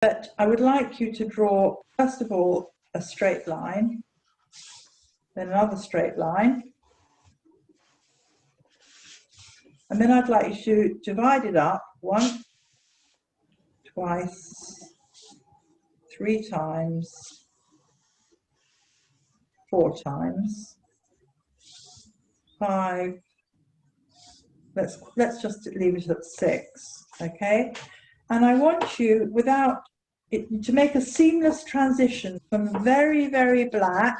But I would like you to draw, first of all, a straight line, then another straight line, and then I'd like you to divide it up once, twice, 3 times, 4 times, 5. Let's just leave it at 6, okay? And I want you, without it, to make a seamless transition from very, very black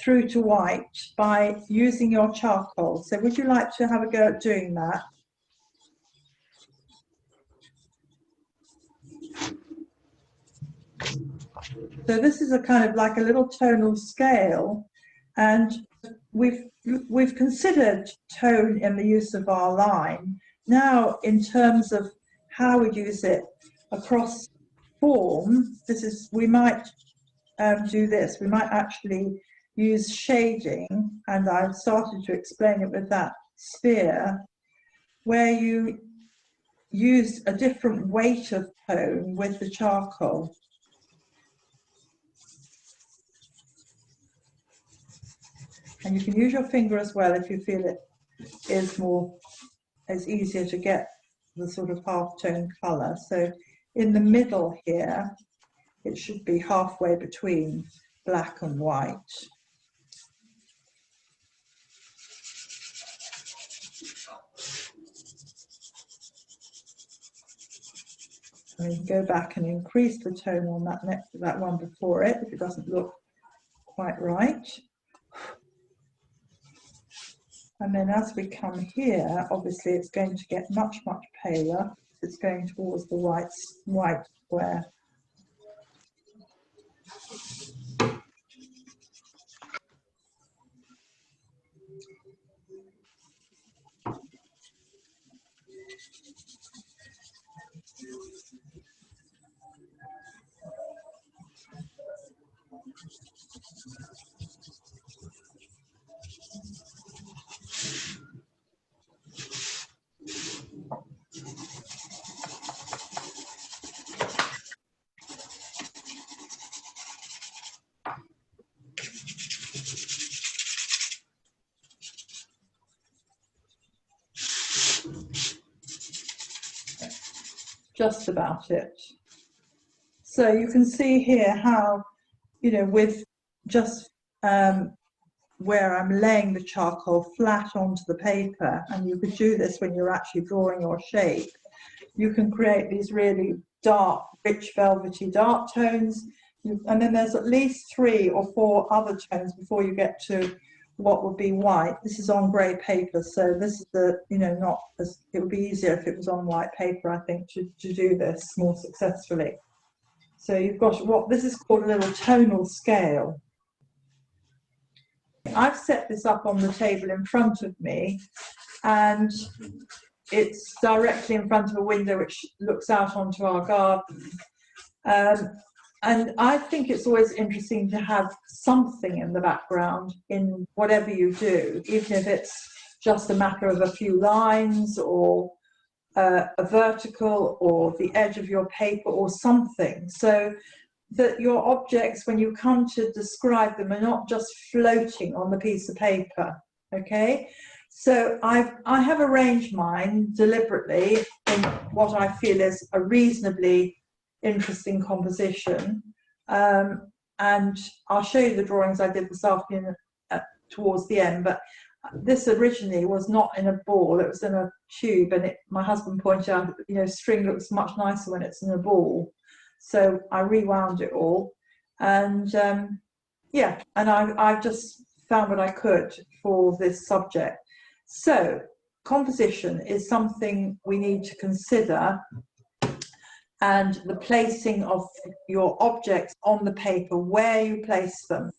through to white by using your charcoal. So would you like to have a go at doing that? So this is a kind of like a little tonal scale, and we've considered tone in the use of our line. Now, in terms of how we use it across form, we might do this. We might actually use shading, and I've started to explain it with that sphere, where you use a different weight of tone with the charcoal. And you can use your finger as well if you feel it is easier to get the sort of half-tone colour. So in the middle here, it should be halfway between black and white. And you can go back and increase the tone on that one before it if it doesn't look quite right. And then as we come here, obviously it's going to get much, much paler. It's going towards the white square. Just about it. So you can see here how, you know, with just where I'm laying the charcoal flat onto the paper, and you could do this when you're actually drawing your shape, you can create these really dark, rich, velvety dark tones. And then there's at least 3 or 4 other tones before you get to what would be white. This is on grey paper, so this is the, you know, not as, it would be easier if it was on white paper, I think, to do this more successfully. So you've got what this is called a little tonal scale. I've set this up on the table in front of me, and it's directly in front of a window which looks out onto our garden. And I think it's always interesting to have something in the background in whatever you do, even if it's just a matter of a few lines or a vertical or the edge of your paper or something, so that your objects, when you come to describe them, are not just floating on the piece of paper, okay? So I have arranged mine deliberately in what I feel is a reasonably interesting composition, and I'll show you the drawings I did this afternoon towards the end. But this originally was not in a ball, it was in a tube, and my husband pointed out, you know, string looks much nicer when it's in a ball, so I rewound it all, and yeah, and I've just found what I could for this subject. So composition is something we need to consider, and the placing of your objects on the paper, where you place them.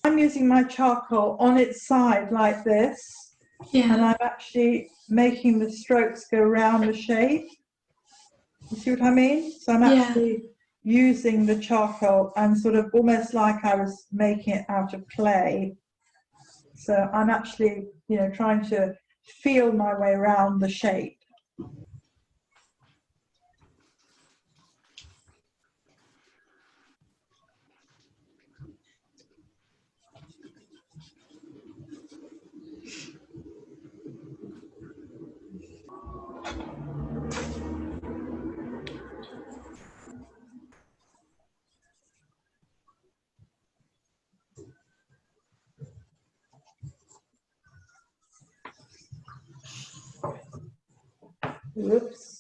I'm using my charcoal on its side like this, and I'm actually making the strokes go around the shape. You see what I mean? So I'm actually using the charcoal and sort of almost like I was making it out of clay. So I'm actually, you know, trying to feel my way around the shape. Whoops.